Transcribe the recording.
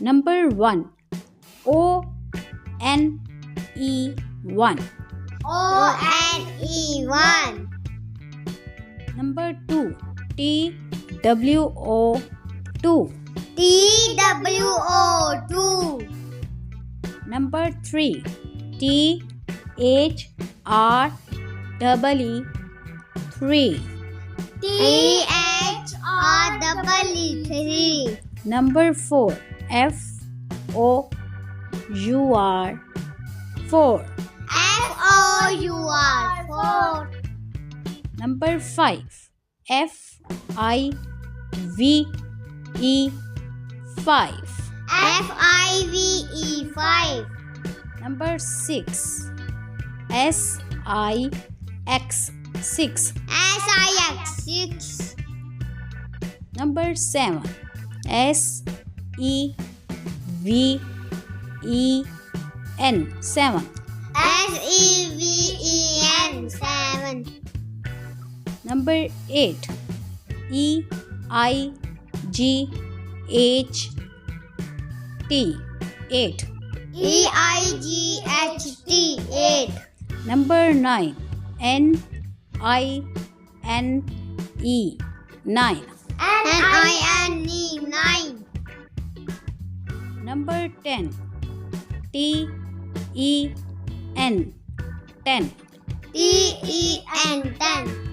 Number 1. O N E 1. O-N-E-1. Number 2. T W O 2. T-W-O-2. Number 3. T H R E 3. T-H-R-E-E-3. Number 4. F O U R 4. F-O-U-R. 4. Number 5. F I V E 5. F-I-V-E. 5. Number 6. S I X 6. S-I-X. 6. Number 7. S E V E N 7. S-E-V-E-N. 7. Number 8. E I G H T 8. E-I-G-H-T. 8. Number 9. N I N E 9. N-I-N-E. 9. Number 10. T E N 10. T-E-N. 10.